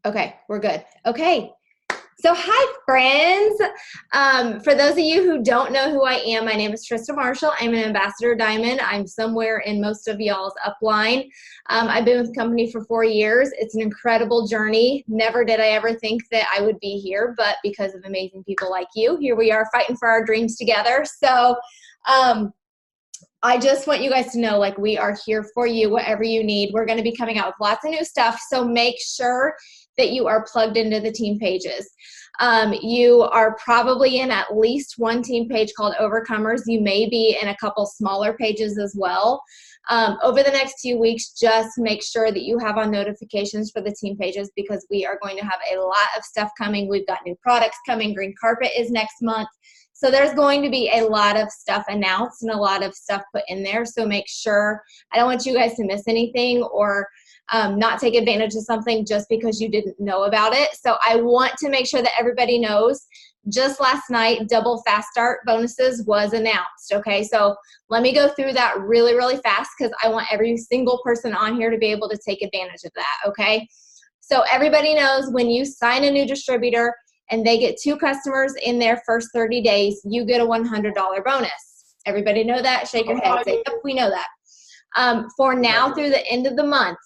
Okay, we're good. Okay. So hi, friends. For those of you who don't know who I am, my name is Trista Marshall. I'm an Ambassador Diamond. I'm somewhere in most of y'all's upline. I've been with the company for 4 years. It's an incredible journey. Never did I ever think that I would be here, but because of amazing people like you, here we are fighting for our dreams together. So I just want you guys to know, like, we are here for you, whatever you need. We're going to be coming out with lots of new stuff, so make sure that you are plugged into the team pages. You are probably in at least one team page called Overcomers. You may be in a couple smaller pages as well. Over the next few weeks, just make sure that you have on notifications for the team pages because we are going to have a lot of stuff coming. We've got new products coming. Green carpet is next month. So there's going to be a lot of stuff announced and a lot of stuff put in there. So make sure, I don't want you guys to miss anything or not take advantage of something just because you didn't know about it. So I want to make sure that everybody knows. Just last night, double fast start bonuses was announced, okay? So let me go through that really, really fast because I want every single person on here to be able to take advantage of that, okay? So everybody knows when you sign a new distributor and they get 2 customers in their first 30 days, you get a $100 bonus. Everybody know that? Shake your head. Say, yep, we know that. For now through the end of the month,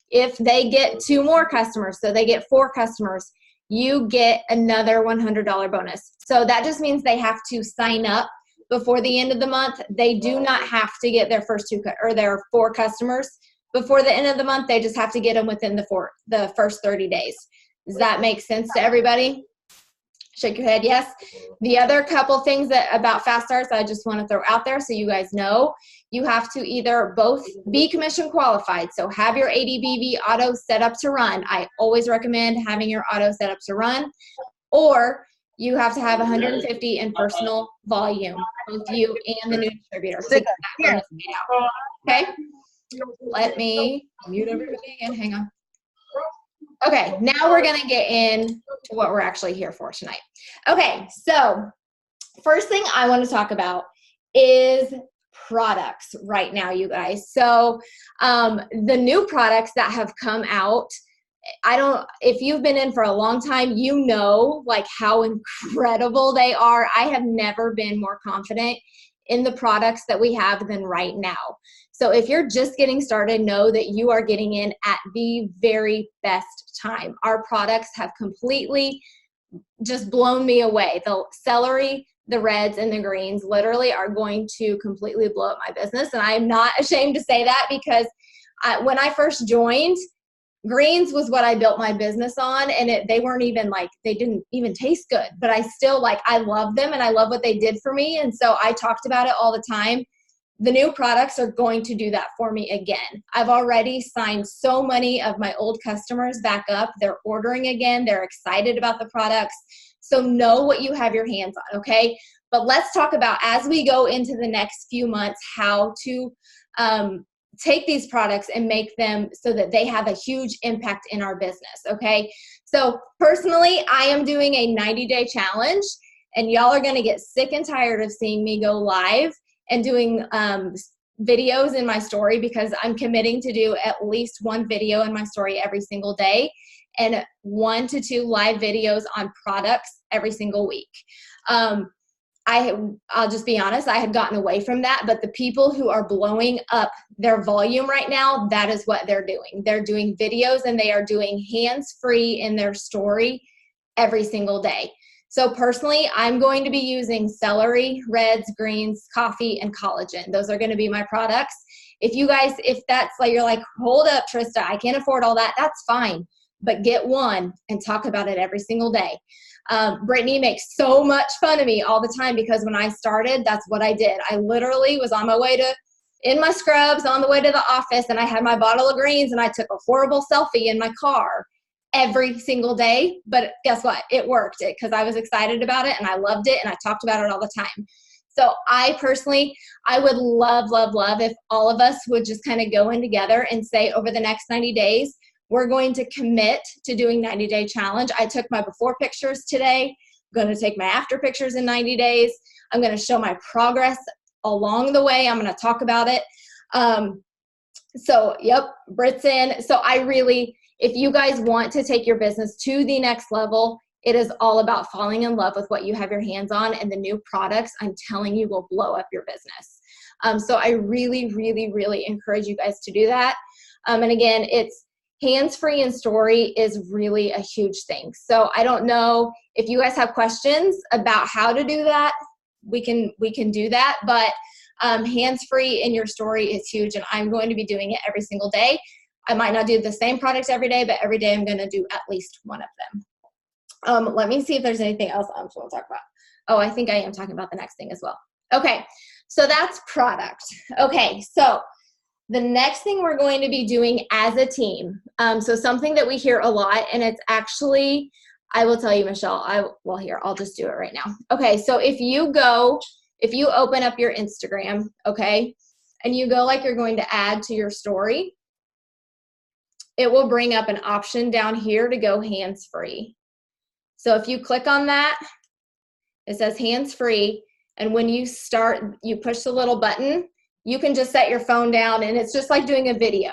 if they get 2 more customers, so they get 4 customers, you get another $100 bonus. So that just means they have to sign up before the end of the month. They do not have to get their first 2 or their 4 customers before the end of the month. They just have to get them within the first 30 days. Does that make sense to everybody? Shake your head, yes. The other couple things about fast starts I just want to throw out there so you guys know, you have to either both be commission qualified, so have your ADBV auto set up to run. I always recommend having your auto set up to run, or you have to have 150 in personal volume, both you and the new distributor to get that bonus paid out. Okay, let me mute everybody and hang on. Okay, now we're going to get into what we're actually here for tonight. Okay, so first thing I want to talk about is products right now, you guys. So the new products that have come out, if you've been in for a long time, you know like how incredible they are. I have never been more confident in the products that we have than right now. So if you're just getting started, know that you are getting in at the very best time. Our products have completely just blown me away. The celery, the reds, and the greens literally are going to completely blow up my business. And I'm not ashamed to say that because when I first joined, greens was what I built my business on, and they weren't even like, they didn't even taste good, but I still I love them and I love what they did for me. And so I talked about it all the time. The new products are going to do that for me again. I've already signed so many of my old customers back up. They're ordering again. They're excited about the products. So know what you have your hands on, okay? But let's talk about, as we go into the next few months, how to take these products and make them so that they have a huge impact in our business, okay? So personally, I am doing a 90-day challenge, and y'all are gonna get sick and tired of seeing me go live and doing videos in my story because I'm committing to do at least 1 video in my story every single day and 1 to 2 live videos on products every single week. I'll just be honest, I had gotten away from that, but the people who are blowing up their volume right now, that is what they're doing. They're doing videos and they are doing hands-free in their story every single day. So personally, I'm going to be using celery, reds, greens, coffee, and collagen. Those are going to be my products. If that's like, you're like, hold up, Trista, I can't afford all that, that's fine. But get 1 and talk about it every single day. Brittany makes so much fun of me all the time because when I started, that's what I did. I literally was on my way in my scrubs, on the way to the office, and I had my bottle of greens and I took a horrible selfie in my car every single day. But guess what? It worked because I was excited about it and I loved it and I talked about it all the time. So I would love, love, love if all of us would just kind of go in together and say over the next 90 days, we're going to commit to doing 90-day challenge. I took my before pictures today. I'm going to take my after pictures in 90 days. I'm going to show my progress along the way. I'm going to talk about it. So, yep, Brit's in. So if you guys want to take your business to the next level, it is all about falling in love with what you have your hands on, and the new products, I'm telling you, will blow up your business. So I really, really, really encourage you guys to do that. And again, it's hands-free and story is really a huge thing. So I don't know if you guys have questions about how to do that. We can do that, but hands-free in your story is huge, and I'm going to be doing it every single day. I might not do the same products every day, but every day I'm going to do at least one of them. Let me see if there's anything else I'm supposed to talk about. Oh, I think I am talking about the next thing as well. Okay, so that's product. Okay, so the next thing we're going to be doing as a team, so something that we hear a lot, and it's actually, I will tell you, Michelle, well, here, I'll just do it right now. Okay, so if you open up your Instagram, okay, and you go like you're going to add to your story, it will bring up an option down here to go hands-free. So if you click on that, it says hands-free, and when you start, you push the little button, you can just set your phone down, and it's just like doing a video.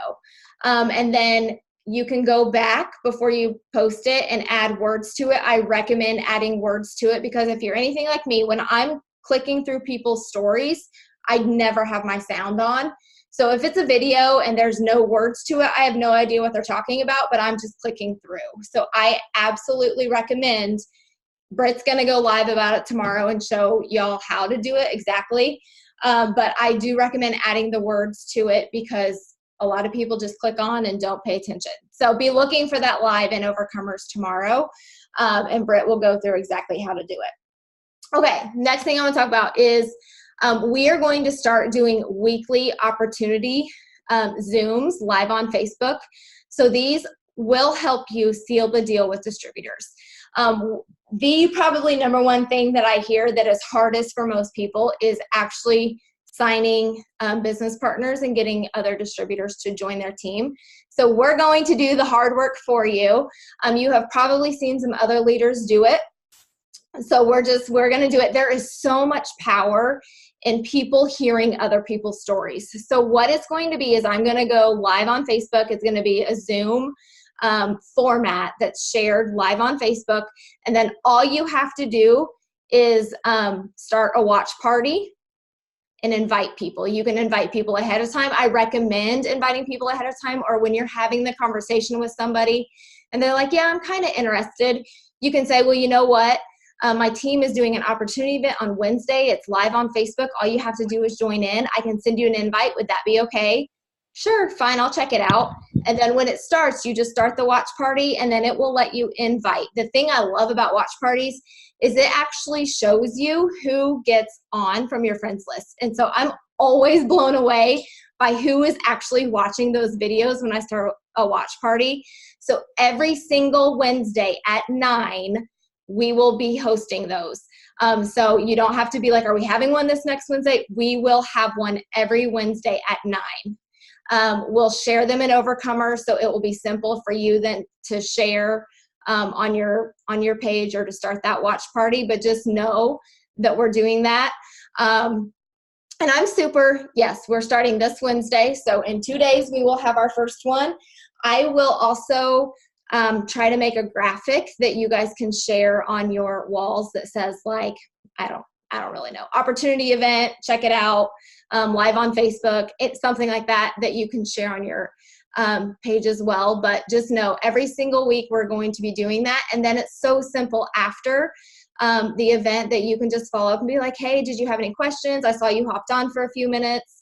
And then you can go back before you post it and add words to it. I recommend adding words to it, because if you're anything like me, when I'm clicking through people's stories, I never have my sound on. So if it's a video and there's no words to it, I have no idea what they're talking about, but I'm just clicking through. So I absolutely recommend, Britt's gonna go live about it tomorrow and show y'all how to do it exactly. But I do recommend adding the words to it, because a lot of people just click on and don't pay attention. So be looking for that live in Overcomers tomorrow, and Britt will go through exactly how to do it. Okay, next thing I want to talk about is we are going to start doing weekly opportunity Zooms live on Facebook. So these will help you seal the deal with distributors. The probably number one thing that I hear that is hardest for most people is actually signing business partners and getting other distributors to join their team. So we're going to do the hard work for you. You have probably seen some other leaders do it. So we're going to do it. There is so much power in people hearing other people's stories. So what it's going to be is I'm going to go live on Facebook. It's going to be a Zoom format that's shared live on Facebook. And then all you have to do is start a watch party and invite people. You can invite people ahead of time. I recommend inviting people ahead of time, or when you're having the conversation with somebody and they're like, yeah, I'm kind of interested. You can say, well, you know what? My team is doing an opportunity event on Wednesday. It's live on Facebook. All you have to do is join in. I can send you an invite. Would that be okay? Sure, fine, I'll check it out. And then when it starts, you just start the watch party, and then it will let you invite. The thing I love about watch parties is it actually shows you who gets on from your friends list. And so I'm always blown away by who is actually watching those videos when I start a watch party. So every single Wednesday at 9, we will be hosting those. So you don't have to be like, are we having one this next Wednesday? We will have one every Wednesday at 9. We'll share them in Overcomer, so it will be simple for you then to share on your page or to start that watch party, but just know that we're doing that. And I'm yes, we're starting this Wednesday, so in 2 days we will have our first one. I will also try to make a graphic that you guys can share on your walls that says, like, I don't really know, opportunity event, check it out, live on Facebook. It's something like that you can share on your page as well. But just know every single week we're going to be doing that. And then it's so simple after the event that you can just follow up and be like, hey, did you have any questions? I saw you hopped on for a few minutes.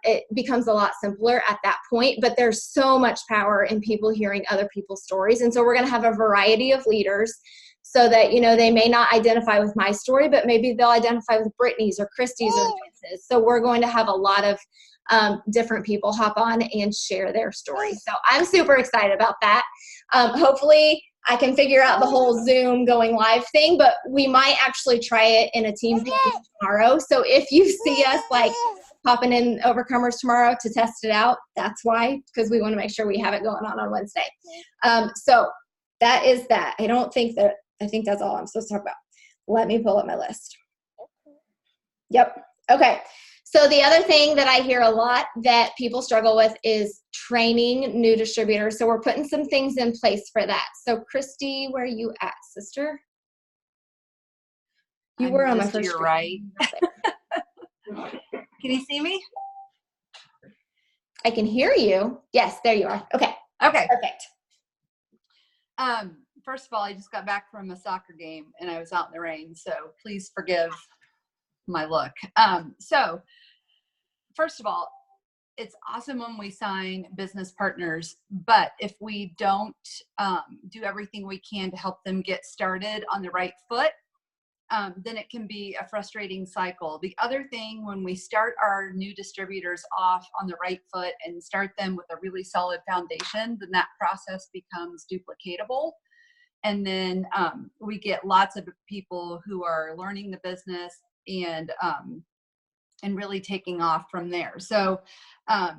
It becomes a lot simpler at that point, but there's so much power in people hearing other people's stories. And so we're going to have a variety of leaders, so that, you know, they may not identify with my story, but maybe they'll identify with Brittany's or Christy's or Vince's. So we're going to have a lot of different people hop on and share their story. So I'm super excited about that. Hopefully I can figure out the whole Zoom going live thing, but we might actually try it in a team page tomorrow. So if you see us like popping in Overcomers tomorrow to test it out, that's why, because we want to make sure we have it going on Wednesday. So that is that. I think that's all I'm supposed to talk about. Let me pull up my list. Yep. Okay. So the other thing that I hear a lot that people struggle with is training new distributors. So we're putting some things in place for that. So Christy, where are you at, sister? You were on my first You're right. Can you see me? I can hear you. Yes, there you are. Okay. Okay. Perfect. First of all, I just got back from a soccer game and I was out in the rain, so please forgive my look. So first of all, it's awesome when we sign business partners, but if we don't do everything we can to help them get started on the right foot, then it can be a frustrating cycle. The other thing, when we start our new distributors off on the right foot and start them with a really solid foundation, then that process becomes duplicatable. And then we get lots of people who are learning the business and really taking off from there. So I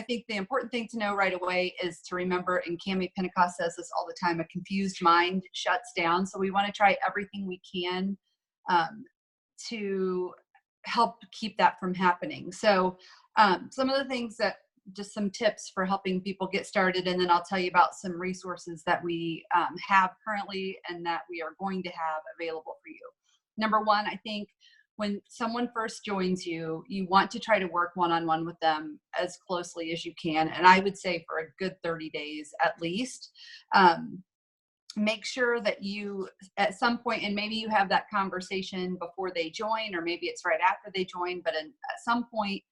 think the important thing to know right away is to remember, and Cami Pentecost says this all the time, a confused mind shuts down. So we want to try everything we can to help keep that from happening. So some of the things that, just some tips for helping people get started, and then I'll tell you about some resources that we have currently and that we are going to have available for you. Number one, I think when someone first joins you, you want to try to work one-on-one with them as closely as you can. And I would say for a good 30 days at least. Make sure that you, at some point, and maybe you have that conversation before they join, or maybe it's right after they join, but at some point,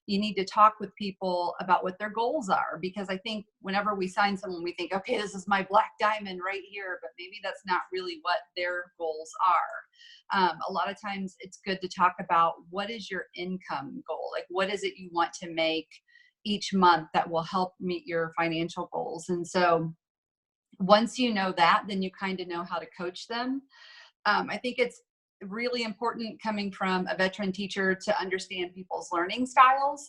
you need to talk with people about what their goals are. Because I think whenever we sign someone, we think, okay, this is my black diamond right here, but maybe that's not really what their goals are. A lot of times it's good to talk about, what is your income goal? Like, what is it you want to make each month that will help meet your financial goals? And so once you know that, then you kind of know how to coach them. I think it's really important, coming from a veteran teacher, to understand people's learning styles.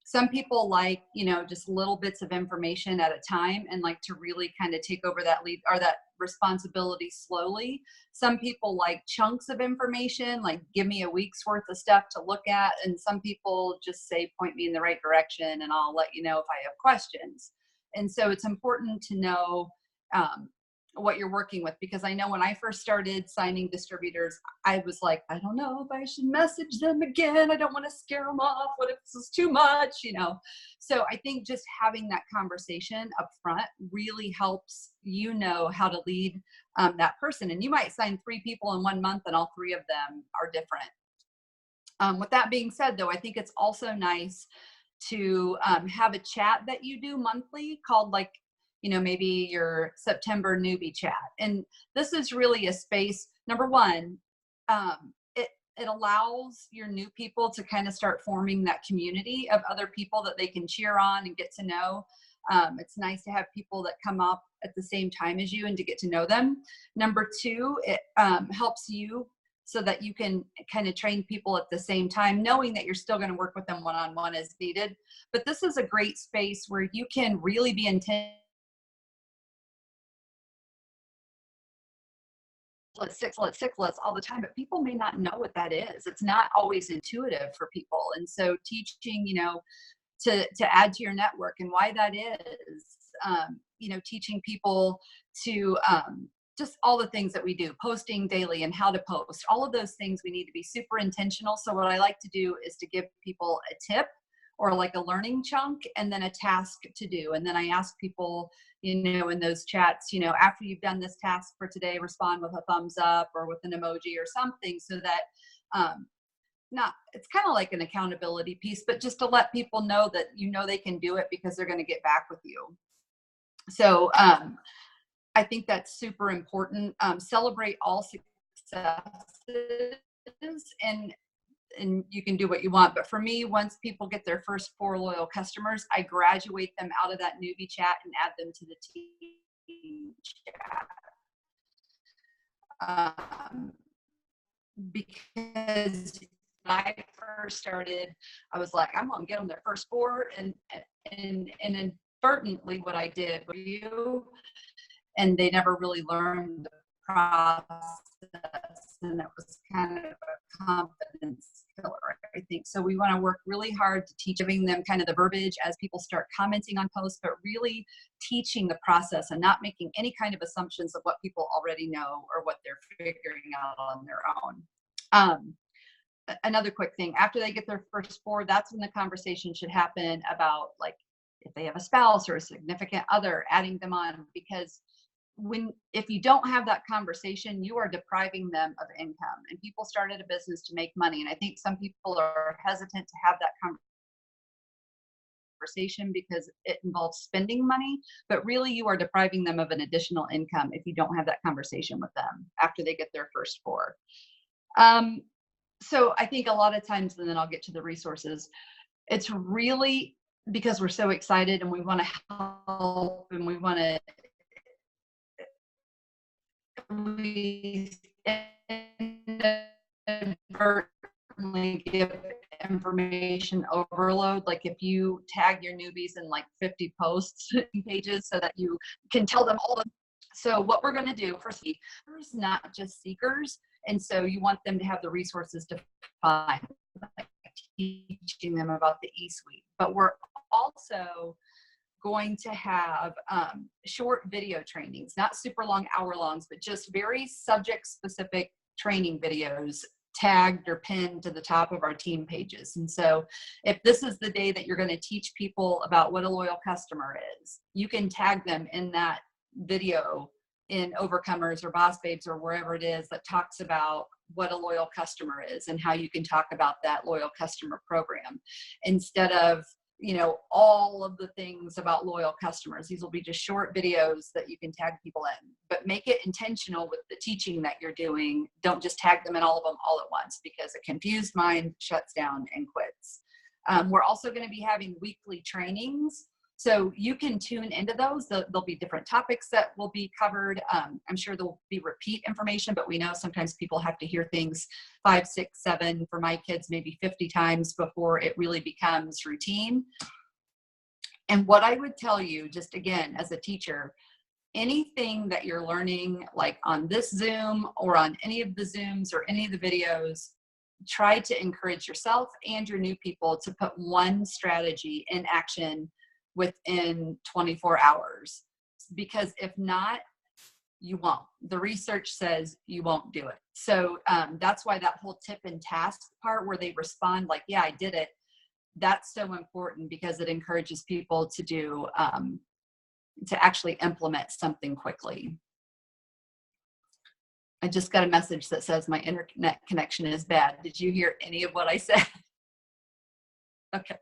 Some people like, just little bits of information at a time and like to really kind of take over that lead or that responsibility slowly. Some people like chunks of information, like give me a week's worth of stuff to look at. And some people just say, point me in the right direction and I'll let you know if I have questions. And so it's important to know what you're working with, because I know when I first started signing distributors, I was like, I don't know if I should message them again. I don't want to scare them off. What if this is too much, So I think just having that conversation up front really helps how to lead that person. And you might sign 3 people in 1 month and all 3 of them are different. With that being said, though, I think it's also nice to have a chat that you do monthly called, like, maybe your September newbie chat. And this is really a space, number one, it allows your new people to kind of start forming that community of other people that they can cheer on and get to know. It's nice to have people that come up at the same time as you and to get to know them. Number 2, it helps you so that you can kind of train people at the same time, knowing that you're still going to work with them one-on-one as needed. But this is a great space where you can really be intentional. Six all the time, but people may not know what that is. It's not always intuitive for people. And so teaching, to add to your network and why that is, teaching people to just all the things that we do, posting daily and how to post, all of those things we need to be super intentional. So what I like to do is to give people a tip or like a learning chunk and then a task to do. And then I ask people, in those chats, after you've done this task for today, respond with a thumbs up or with an emoji or something, so that it's kind of like an accountability piece, but just to let people know that, they can do it because they're going to get back with you. So I think that's super important. Celebrate all successes, and you can do what you want. But for me, once people get their first 4 loyal customers, I graduate them out of that newbie chat and add them to the team chat. Because when I first started, I was like, I'm going to get them their first 4. And inadvertently what I did with you, and they never really learned the process. And it was kind of a confidence killer, I think. So we want to work really hard to teach, giving them kind of the verbiage as people start commenting on posts, but really teaching the process and not making any kind of assumptions of what people already know or what they're figuring out on their own. Another quick thing, after they get their first 4, that's when the conversation should happen about, like, if they have a spouse or a significant other, adding them on, because if you don't have that conversation, you are depriving them of income. And people started a business to make money, and I think some people are hesitant to have that conversation because it involves spending money, but really you are depriving them of an additional income if you don't have that conversation with them after they get their first 4. So I think a lot of times, and then I'll get to the resources, it's really because we're so excited and we want to help and we want to inadvertently give information overload. Like if you tag your newbies in like 50 posts pages so that you can tell them all. So what we're going to do for seekers, not just seekers. And so you want them to have the resources to find, like teaching them about the eSuite. But we're also going to have short video trainings, not super long hour-longs, but just very subject-specific training videos tagged or pinned to the top of our team pages. And so if this is the day that you're going to teach people about what a loyal customer is, you can tag them in that video in Overcomers or Boss Babes or wherever it is that talks about what a loyal customer is and how you can talk about that loyal customer program instead of, all of the things about loyal customers. These will be just short videos that you can tag people in, but make it intentional with the teaching that you're doing. Don't just tag them in all of them all at once, because a confused mind shuts down and quits. We're also going to be having weekly trainings. So you can tune into those. There'll be different topics that will be covered. I'm sure there'll be repeat information, but we know sometimes people have to hear things 5, 6, 7, for my kids, maybe 50 times before it really becomes routine. And what I would tell you, just again, as a teacher, anything that you're learning, like on this Zoom or on any of the Zooms or any of the videos, try to encourage yourself and your new people to put one strategy in action within 24 hours, because if not, you won't. The research says you won't do it. So that's why that whole tip and task part where they respond like, yeah, I did it. That's so important, because it encourages people to do, to actually implement something quickly. I just got a message that says my internet connection is bad. Did you hear any of what I said? Okay.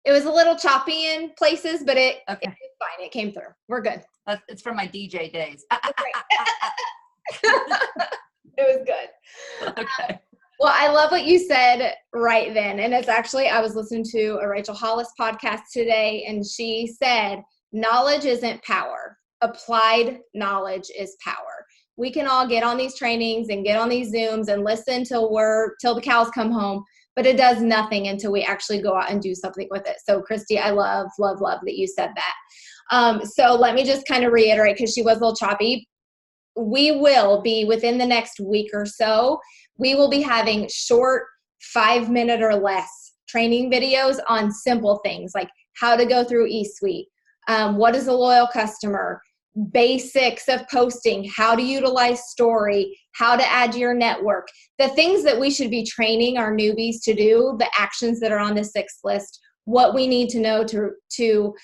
It was a little choppy in places, but it was fine. It came through. We're good. It's from my DJ days. It was good. Okay. Well, I love what you said right then. And it's actually, I was listening to a Rachel Hollis podcast today, and she said, knowledge isn't power. Applied knowledge is power. We can all get on these trainings and get on these Zooms and listen till the cows come home, but it does nothing until we actually go out and do something with it. So Christy, I love that you said that. So let me just kind of reiterate, because she was a little choppy. We will be, within the next week or so, we will be having short 5-minute or less training videos on simple things like how to go through eSuite, what is a loyal customer, basics of posting, how to utilize story, how to add to your network, the things that we should be training our newbies to do, the actions that are on the 6th list, what we need to know to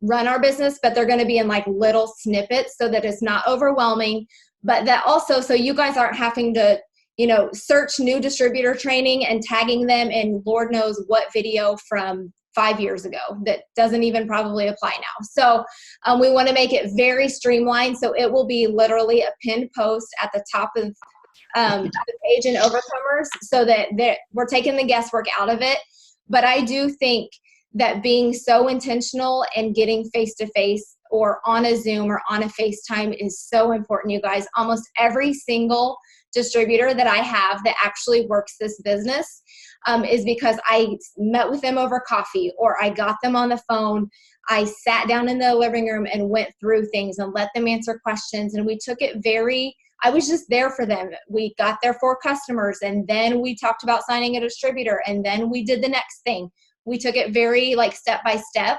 run our business, but they're going to be in like little snippets so that it's not overwhelming, but that also, so you guys aren't having to, search new distributor training and tagging them in Lord knows what video from 5 years ago that doesn't even probably apply now. So we want to make it very streamlined. So it will be literally a pinned post at the top of the page in Overcomers, so that we're taking the guesswork out of it. But I do think that being so intentional and getting face-to-face or on a Zoom or on a FaceTime is so important, you guys. Almost every single distributor that I have that actually works this business is because I met with them over coffee, or I got them on the phone. I sat down in the living room and went through things and let them answer questions. And we took it very I was just there for them. We got their 4 customers, and then we talked about signing a distributor, and then we did the next thing. We took it very like step by step.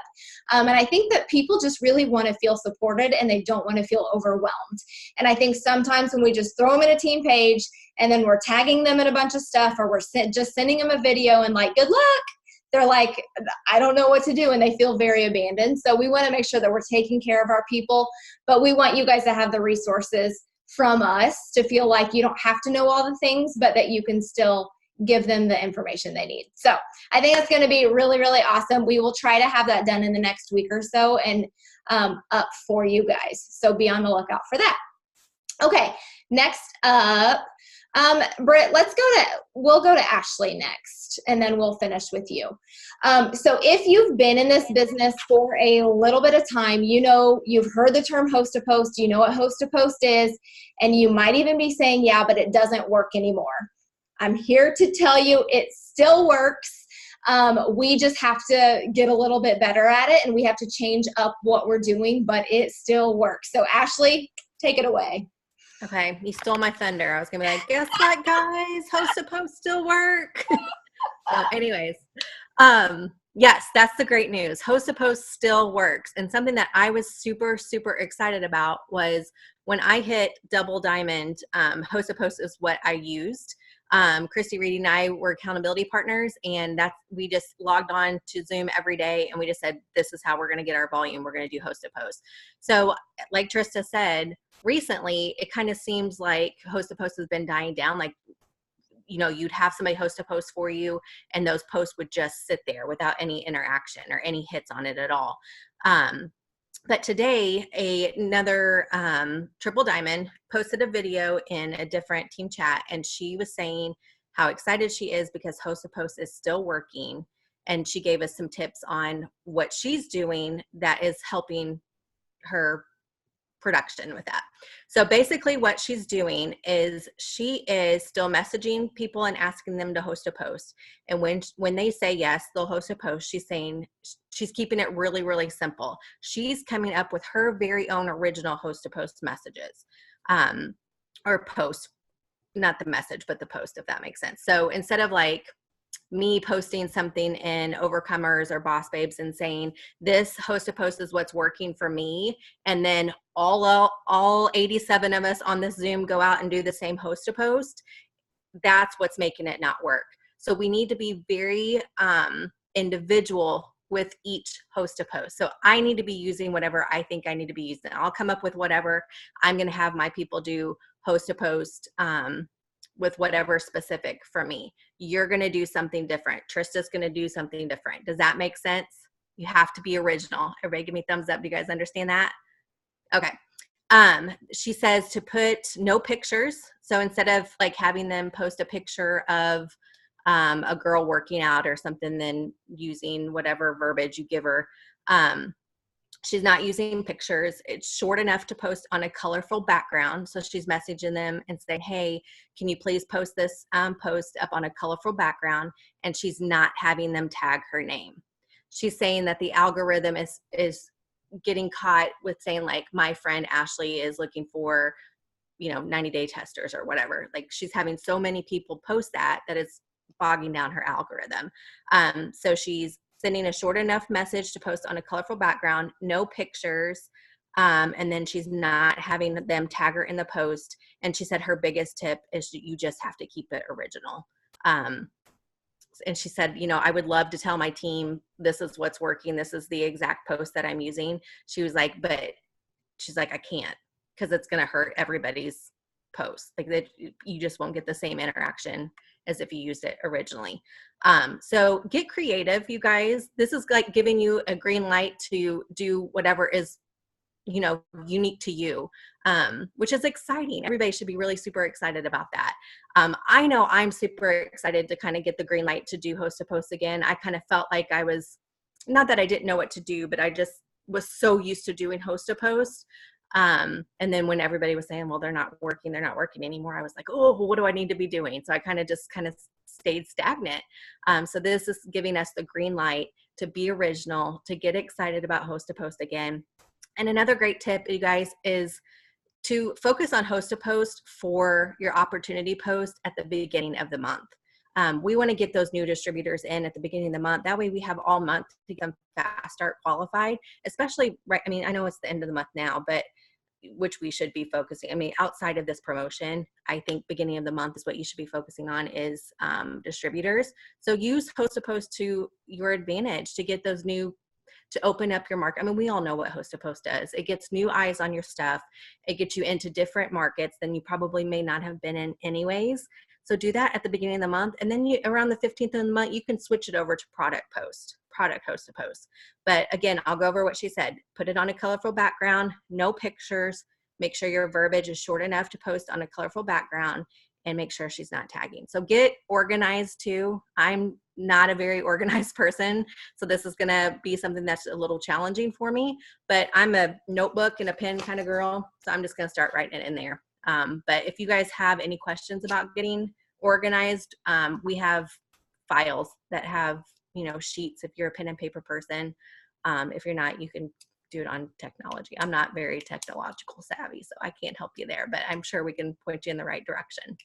And I think that people just really want to feel supported, and they don't want to feel overwhelmed. And I think sometimes when we just throw them in a team page and then we're tagging them in a bunch of stuff, or we're just sending them a video and like, good luck, they're like, I don't know what to do, and they feel very abandoned. So we want to make sure that we're taking care of our people, but we want you guys to have the resources from us to feel like you don't have to know all the things, but that you can still give them the information they need. So I think it's going to be really, really awesome. We will try to have that done in the next week or so and up for you guys. So be on the lookout for that. Okay, next up, Britt, we'll go to Ashley next, and then we'll finish with you. So if you've been in this business for a little bit of time, you know, you've heard the term host to post, you know what host to post is, and you might even be saying, yeah, but it doesn't work anymore. I'm here to tell you it still works. We just have to get a little bit better at it, and we have to change up what we're doing, but it still works. So Ashley, take it away. Okay, you stole my thunder. I was gonna be like, guess what, guys? Host to post still work. So anyways, yes, that's the great news. Host to post still works. And something that I was super, super excited about was when I hit double diamond, host to post is what I used. Christy Reedy and I were accountability partners, and we just logged on to Zoom every day, and we just said, this is how we're going to get our volume. We're going to do host to post. So like Trista said, recently, it kind of seems like host to post has been dying down. Like, you know, you'd have somebody host a post for you, and those posts would just sit there without any interaction or any hits on it at all. But today, another Triple Diamond posted a video in a different team chat, and she was saying how excited she is because host to post is still working. And she gave us some tips on what she's doing that is helping her production with that. So basically what she's doing is she is still messaging people and asking them to host a post. And when they say yes, they'll host a post. She's saying she's keeping it really, really simple. She's coming up with her very own original host to post messages, or post, not the message, but the post, if that makes sense. So instead of like me posting something in Overcomers or Boss Babes and saying this host to post is what's working for me, and then all 87 of us on this Zoom go out and do the same host to post, that's what's making it not work. So we need to be very individual with each host to post. So I need to be using whatever I think I need to be using. I'll come up with whatever. I'm going to have my people do host to post with whatever specific for me. You're going to do something different. Trista's going to do something different. Does that make sense? You have to be original. Everybody give me a thumbs up. Do you guys understand that? Okay. She says to put no pictures. So instead of like having them post a picture of a girl working out or something, then using whatever verbiage you give her, she's not using pictures. It's short enough to post on a colorful background. So she's messaging them and saying, hey, can you please post this post up on a colorful background? And she's not having them tag her name. She's saying that the algorithm is getting caught with saying like, my friend Ashley is looking for, 90-day testers or whatever. Like she's having so many people post that it's bogging down her algorithm. So she's sending a short enough message to post on a colorful background, no pictures, and then she's not having them tag her in the post. And she said her biggest tip is you just have to keep it original. And she said, I would love to tell my team, this is what's working. This is the exact post that I'm using. She was like, I can't, because it's going to hurt everybody's post. Like that, you just won't get the same interaction as if you used it originally. So get creative, you guys. This is like giving you a green light to do whatever is, unique to you, which is exciting. Everybody should be really super excited about that. I know I'm super excited to kind of get the green light to do host to post again. I kind of felt like I was, not that I didn't know what to do, but I just was so used to doing host to post. And then when everybody was saying, well, they're not working anymore, I was like, oh, well, what do I need to be doing? So I kind of stayed stagnant. So this is giving us the green light to be original, to get excited about host to post again. And another great tip, you guys, is to focus on host to post for your opportunity post at the beginning of the month. We want to get those new distributors in at the beginning of the month. That way we have all month to get them fast start qualified, especially, right? I mean, I know it's the end of the month now, but which we should be focusing. I mean, outside of this promotion, I think beginning of the month is what you should be focusing on is distributors. So use host to post to your advantage to get those new, to open up your market. I mean, we all know what host to post does. It gets new eyes on your stuff. It gets you into different markets than you probably may not have been in anyways. So do that at the beginning of the month. And then around the 15th of the month, you can switch it over to product host to post. But again, I'll go over what she said. Put it on a colorful background, no pictures. Make sure your verbiage is short enough to post on a colorful background, and make sure she's not tagging. So get organized too. I'm not a very organized person, so this is gonna be something that's a little challenging for me, but I'm a notebook and a pen kind of girl, so I'm just gonna start writing it in there. But if you guys have any questions about getting organized, we have files that have, sheets if you're a pen and paper person. If you're not, you can do it on technology. I'm not very technological savvy, so I can't help you there, but I'm sure we can point you in the right direction.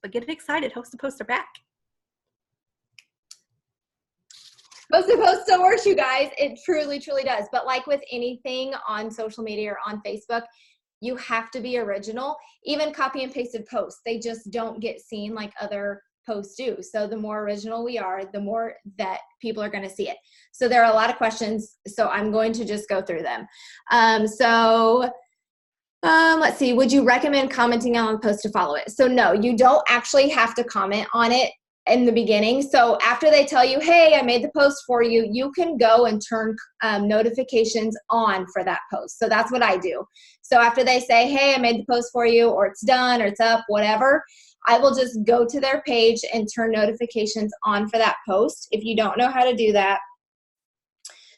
But get excited, host to post are back. Host to post still works, you guys. It truly, truly does. But like with anything on social media or on Facebook, you have to be original. Even copy and pasted posts, they just don't get seen like other posts do. So the more original we are, the more that people are going to see it. So there are a lot of questions, so I'm going to just go through them. Let's see. Would you recommend commenting on a post to follow it? So no, you don't actually have to comment on it in the beginning. So after they tell you, hey, I made the post for you, you can go and turn notifications on for that post. So that's what I do. So after they say, hey, I made the post for you, or it's done, or it's up, whatever, I will just go to their page and turn notifications on for that post if you don't know how to do that.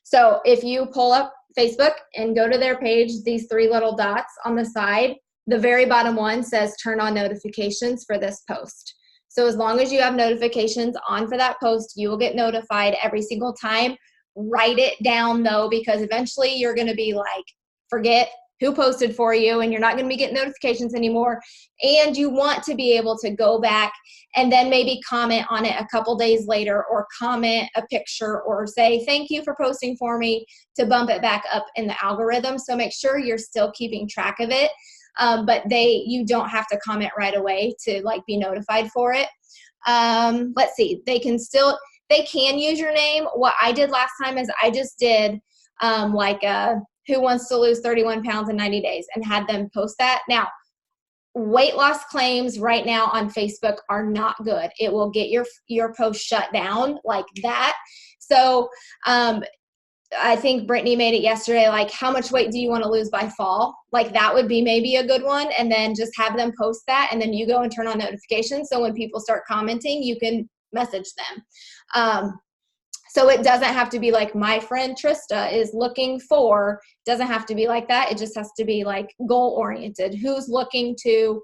So if you pull up Facebook and go to their page, these three little dots on the side, the very bottom one says turn on notifications for this post. So as long as you have notifications on for that post, you will get notified every single time. Write it down though, because eventually you're going to be like, forget who posted for you, and you're not going to be getting notifications anymore. And you want to be able to go back and then maybe comment on it a couple days later, or comment a picture, or say thank you for posting for me, to bump it back up in the algorithm. So make sure you're still keeping track of it. But you don't have to comment right away to like be notified for it. Let's see, they can use your name. What I did last time is I just did who wants to lose 31 pounds in 90 days and had them post that. Now, weight loss claims right now on Facebook are not good. It will get your post shut down like that. So I think Brittany made it yesterday, like, how much weight do you want to lose by fall? Like, that would be maybe a good one. And then just have them post that, and then you go and turn on notifications. So when people start commenting, you can message them. So it doesn't have to be like, my friend Trista is looking for, doesn't have to be like that. It just has to be like goal oriented. Who's looking to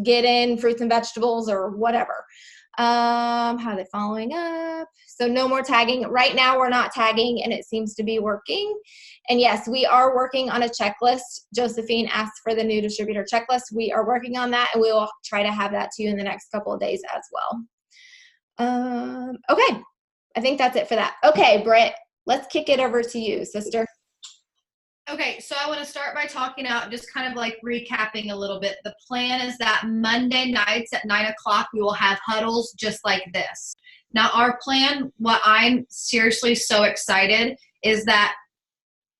get in fruits and vegetables or whatever. How are they following up? So no more tagging. Right now we're not tagging, and it seems to be working. And yes, we are working on a checklist. Josephine asked for the new distributor checklist. We are working on that, and we will try to have that to you in the next couple of days as well. Okay. I think that's it for that. Okay, Britt, let's kick it over to you, sister. Okay, so I want to start by talking out, just kind of like recapping a little bit. The plan is that Monday nights at 9 o'clock, we will have huddles just like this. Now, our plan, what I'm seriously so excited is that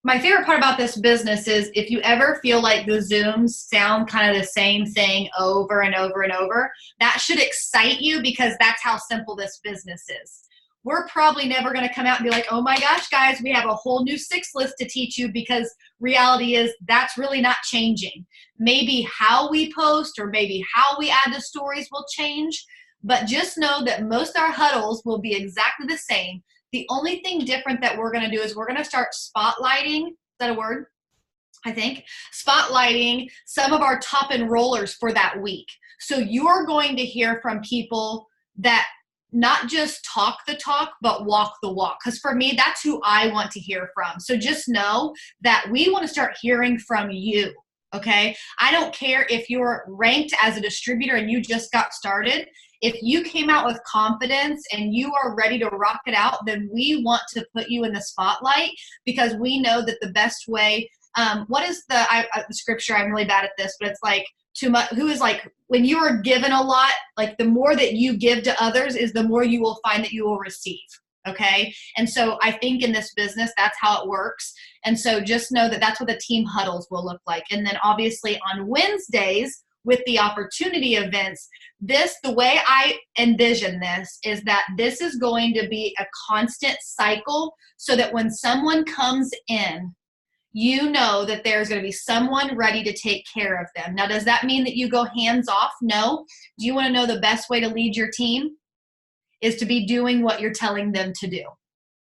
my favorite part about this business is if you ever feel like the Zooms sound kind of the same thing over and over and over, that should excite you, because that's how simple this business is. We're probably never going to come out and be like, oh my gosh, guys, we have a whole new 6 list to teach you, because reality is that's really not changing. Maybe how we post or maybe how we add the stories will change, but just know that most of our huddles will be exactly the same. The only thing different that we're going to do is we're going to start spotlighting. Is that a word? I think. Spotlighting some of our top enrollers for that week. So you're going to hear from people that not just talk the talk, but walk the walk. Because for me, that's who I want to hear from. So just know that we want to start hearing from you. Okay. I don't care if you're ranked as a distributor and you just got started. If you came out with confidence and you are ready to rock it out, then we want to put you in the spotlight, because we know that the best way, what is the scripture? I'm really bad at this, but it's like, too much, who is like, when you are given a lot, like the more that you give to others is the more you will find that you will receive. Okay. And so I think in this business, that's how it works. And so just know that that's what the team huddles will look like. And then obviously on Wednesdays with the opportunity events, the way I envision this is that this is going to be a constant cycle, so that when someone comes in, you know that there's going to be someone ready to take care of them. Now, does that mean that you go hands off? No. Do you want to know the best way to lead your team? Is to be doing what you're telling them to do.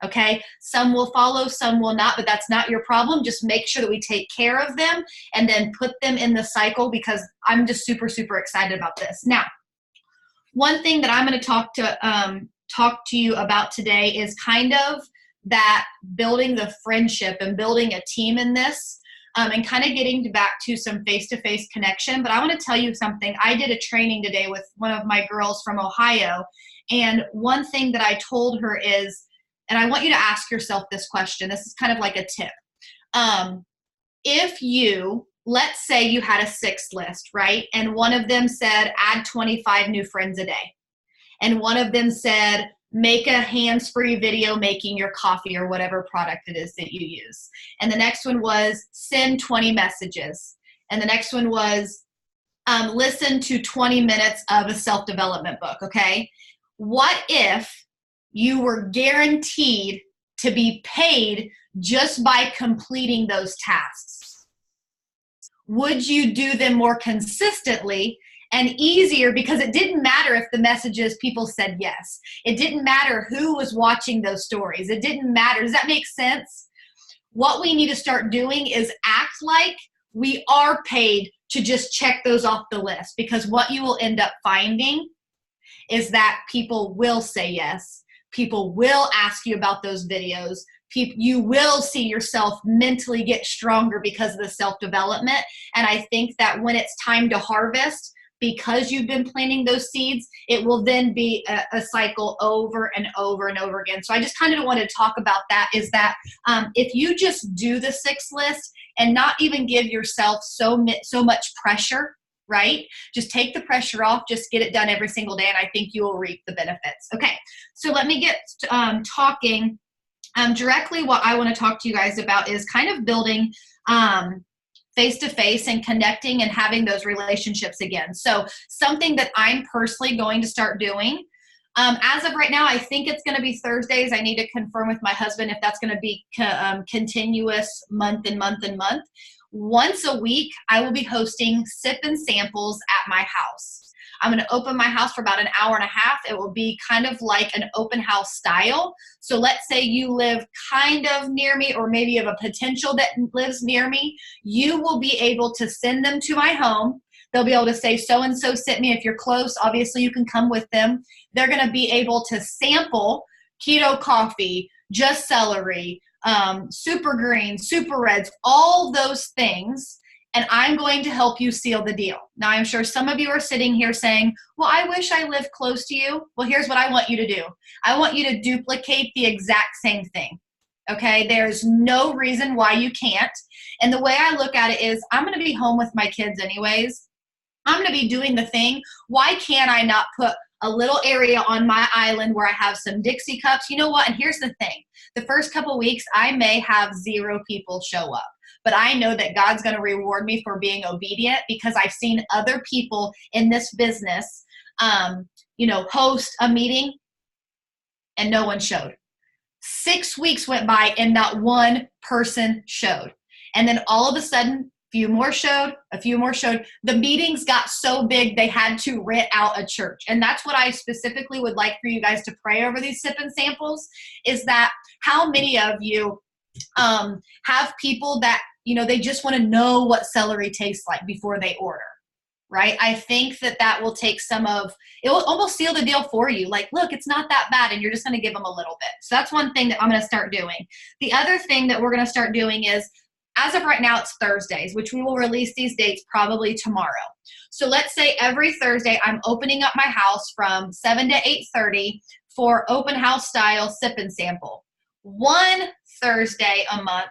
Okay? Some will follow, some will not, but that's not your problem. Just make sure that we take care of them and then put them in the cycle, because I'm just super, super excited about this. Now, one thing that I'm going to talk to you about today is kind of that building the friendship and building a team in this, and kind of getting back to some face-to-face connection. But I want to tell you something. I did a training today with one of my girls from Ohio, and one thing that I told her is, and I want you to ask yourself this question. This is kind of like a tip. If you, let's say you had a 6 list, right? And one of them said, add 25 new friends a day. And one of them said, make a hands-free video making your coffee or whatever product it is that you use. And the next one was send 20 messages. And the next one was listen to 20 minutes of a self-development book, okay? What if you were guaranteed to be paid just by completing those tasks? Would you do them more consistently and easier, because it didn't matter if the messages people said yes. It didn't matter who was watching those stories. It didn't matter. Does that make sense? What we need to start doing is act like we are paid to just check those off the list, because what you will end up finding is that people will say yes. People will ask you about those videos. You will see yourself mentally get stronger because of the self-development. And I think that when it's time to harvest, because you've been planting those seeds, it will then be a cycle over and over and over again. So I just kind of want to talk about that, is that if you just do the 6 list and not even give yourself so much pressure, right? Just take the pressure off, just get it done every single day, and I think you will reap the benefits. Okay, so let me get talking directly. What I want to talk to you guys about is kind of building face-to-face and connecting and having those relationships again. So something that I'm personally going to start doing, as of right now, I think it's going to be Thursdays. I need to confirm with my husband if that's going to be continuous month and month and month. Once a week, I will be hosting sip and samples at my house. I'm going to open my house for about an hour and a half. It will be kind of like an open house style. So let's say you live kind of near me, or maybe you have a potential that lives near me. You will be able to send them to my home. They'll be able to say, so-and-so sent me. If you're close, obviously you can come with them. They're going to be able to sample keto coffee, just celery, super green, super reds, all those things. And I'm going to help you seal the deal. Now, I'm sure some of you are sitting here saying, well, I wish I lived close to you. Well, here's what I want you to do. I want you to duplicate the exact same thing. Okay? There's no reason why you can't. And the way I look at it is, I'm going to be home with my kids anyways. I'm going to be doing the thing. Why can't I not put a little area on my island where I have some Dixie cups? You know what? And here's the thing. The first couple weeks, I may have 0 people show up. But I know that God's going to reward me for being obedient, because I've seen other people in this business, host a meeting and no one showed. 6 weeks went by and not one person showed. And then all of a sudden, a few more showed. The meetings got so big, they had to rent out a church. And that's what I specifically would like for you guys to pray over these sip and samples, is that how many of you have people that, they just want to know what celery tastes like before they order, right? I think that will take it will almost seal the deal for you. Like, look, it's not that bad, and you're just going to give them a little bit. So that's one thing that I'm going to start doing. The other thing that we're going to start doing is, as of right now, it's Thursdays, which we will release these dates probably tomorrow. So let's say every Thursday, I'm opening up my house from 7 to 8:30 for open house style sip and sample. One Thursday a month,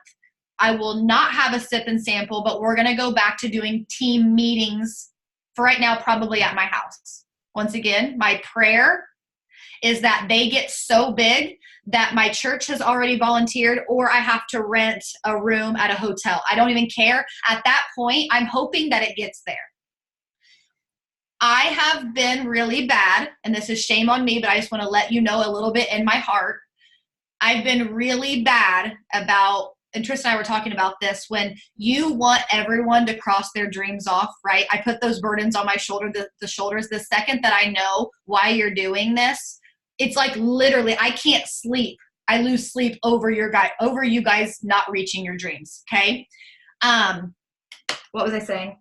I will not have a sip and sample, but we're going to go back to doing team meetings for right now, probably at my house. Once again, my prayer is that they get so big that my church has already volunteered, or I have to rent a room at a hotel. I don't even care. At that point, I'm hoping that it gets there. I have been really bad, and this is shame on me, but I just want to let you know a little bit in my heart. I've been really bad about, and Tristan and I were talking about this, when you want everyone to cross their dreams off, right? I put those burdens on my the shoulders. The second that I know why you're doing this, it's like literally I can't sleep. I lose sleep over you guys not reaching your dreams. Okay. What was I saying?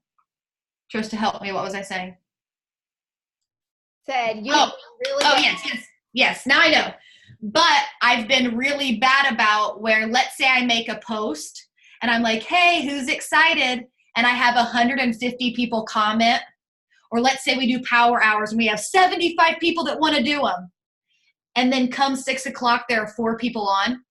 Trista, help me. What was I saying? Said you really yes. Now I know. But I've been really bad about where, let's say I make a post and I'm like, hey, who's excited? And I have 150 people comment. Or let's say we do power hours and we have 75 people that want to do them. And then come 6 o'clock, there are 4 people on.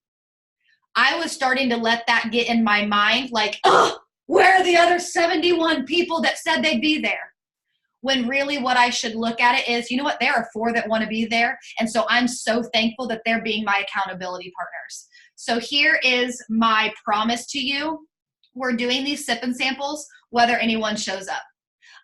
I was starting to let that get in my mind, like, oh, where are the other 71 people that said they'd be there? When really what I should look at it is, you know what, there are 4 that want to be there. And so I'm so thankful that they're being my accountability partners. So here is my promise to you. We're doing these sip and samples, whether anyone shows up.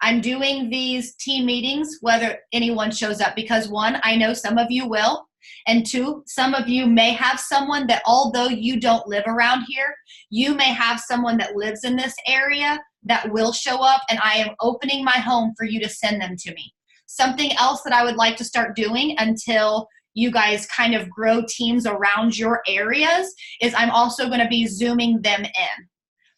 I'm doing these team meetings, whether anyone shows up, because 1, I know some of you will. And 2, some of you may have someone that, although you don't live around here, you may have someone that lives in this area that will show up, and I am opening my home for you to send them to me. Something else that I would like to start doing until you guys kind of grow teams around your areas is I'm also going to be Zooming them in.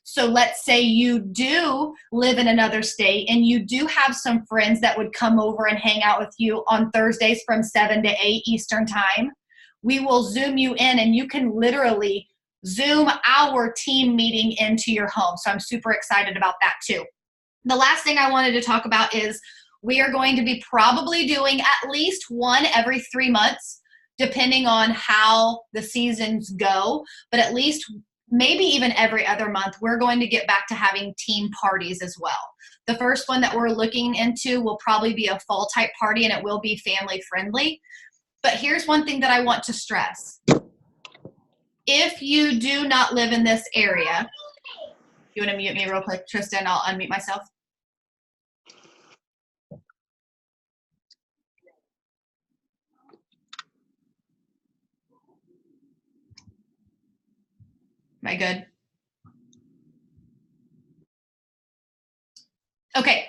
So let's say you do live in another state and you do have some friends that would come over and hang out with you on Thursdays from 7 to 8 Eastern time. We will Zoom you in, and you can literally Zoom our team meeting into your home. So I'm super excited about that too. The last thing I wanted to talk about is we are going to be probably doing at least one every 3 months, depending on how the seasons go, but at least maybe even every other month, we're going to get back to having team parties as well. The first one that we're looking into will probably be a fall type party, and it will be family friendly. But here's one thing that I want to stress. If you do not live in this area, you want to mute me real quick, Tristan? I'll unmute myself. Am I good? Okay.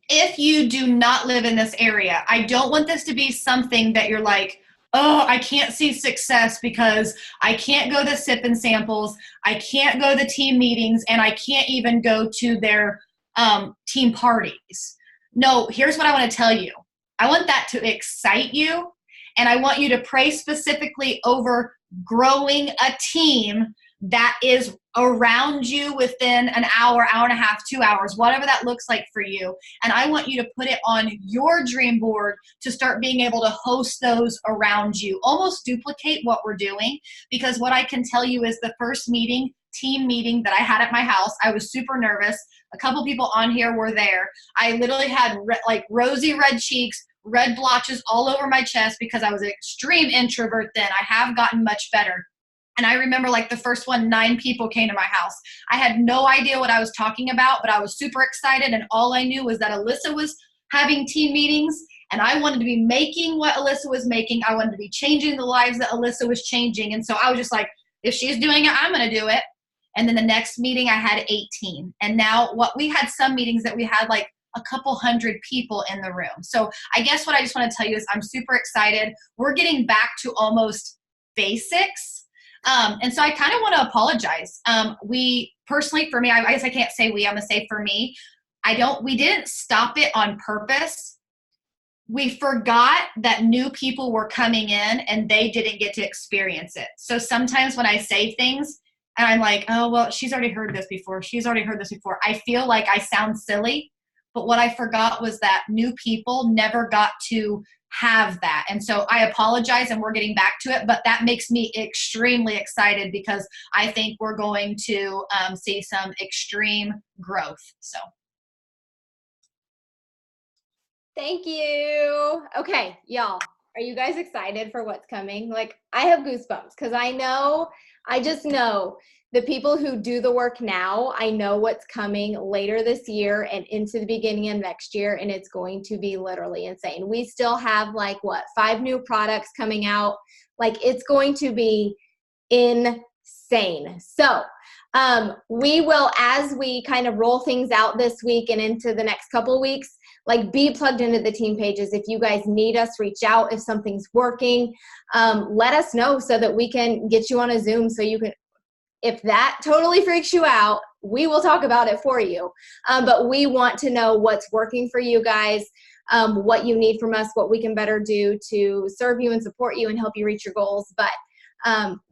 If you do not live in this area, I don't want this to be something that you're like, oh, I can't see success because I can't go to sip and samples, I can't go to team meetings, and I can't even go to their team parties. No, here's what I want to tell you. I want that to excite you, and I want you to pray specifically over growing a team that is around you within an hour, hour and a half, 2 hours, whatever that looks like for you. And I want you to put it on your dream board to start being able to host those around you. Almost duplicate what we're doing, because what I can tell you is the first team meeting that I had at my house, I was super nervous. A couple people on here were there. I literally had rosy red cheeks, red blotches all over my chest because I was an extreme introvert then. I have gotten much better. And I remember the first one, 9 people came to my house. I had no idea what I was talking about, but I was super excited. And all I knew was that Alyssa was having team meetings, and I wanted to be making what Alyssa was making. I wanted to be changing the lives that Alyssa was changing. And so I was just like, if she's doing it, I'm going to do it. And then the next meeting I had 18. And now we had some meetings that we had a couple hundred people in the room. So I guess what I just want to tell you is I'm super excited. We're getting back to almost basics. And so I kind of want to apologize. We personally, for me, I guess I can't say we, I'm going to say for me, we didn't stop it on purpose. We forgot that new people were coming in and they didn't get to experience it. So sometimes when I say things, And I'm like, oh, well, she's already heard this before. She's already heard this before. I feel like I sound silly, but what I forgot was that new people never got to have that. And so I apologize, and we're getting back to it, but that makes me extremely excited because I think we're going to see some extreme growth. So. Thank you. Okay, y'all, are you guys excited for what's coming? Like, I have goosebumps because I just know the people who do the work now, I know what's coming later this year and into the beginning of next year, and it's going to be literally insane. We still have 5 new products coming out. Like, it's going to be insane. So we will, as we kind of roll things out this week and into the next couple weeks, be plugged into the team pages. If you guys need us, reach out. If something's working, let us know so that we can get you on a Zoom so you can, if that totally freaks you out, we will talk about it for you. But we want to know what's working for you guys, what you need from us, what we can better do to serve you and support you and help you reach your goals. But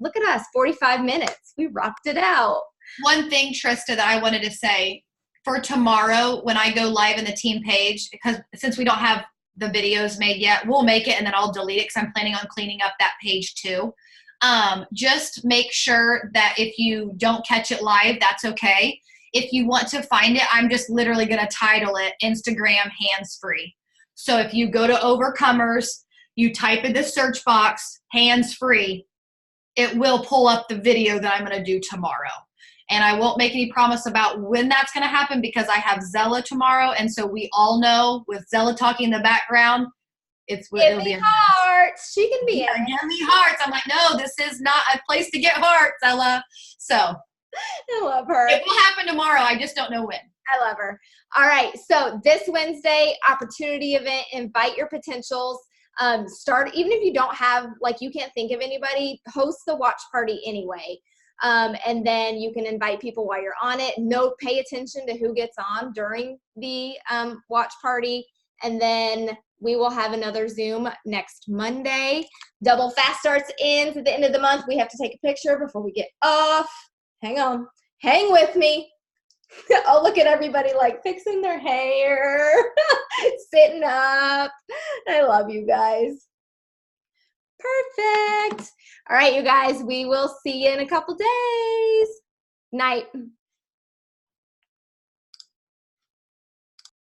look at us, 45 minutes. We rocked it out. One thing, Trista, that I wanted to say for tomorrow when I go live in the team page, because since we don't have the videos made yet, we'll make it and then I'll delete it because I'm planning on cleaning up that page too. Just make sure that if you don't catch it live, that's okay. If you want to find it, I'm just literally going to title it Instagram Hands-Free. So if you go to Overcomers, you type in the search box, Hands-Free, it will pull up the video that I'm going to do tomorrow. And I won't make any promise about when that's going to happen because I have Zella tomorrow. And so we all know with Zella talking in the background, it'll be hearts. She can be in. Give me hearts. I'm like, no, this is not a place to get hearts, Zella. So I love her. It will happen tomorrow. I just don't know when. I love her. All right. So this Wednesday, opportunity event, invite your potentials. Start, even if you don't have, you can't think of anybody, host the watch party anyway. And then you can invite people while you're on it. Pay attention to who gets on during the watch party. And then we will have another Zoom next Monday. Double Fast starts ends at the end of the month. We have to take a picture before we get off. Hang on. Hang with me. I'll look at everybody fixing their hair, sitting up. I love you guys. Perfect. All right, you guys, we will see you in a couple days. Night.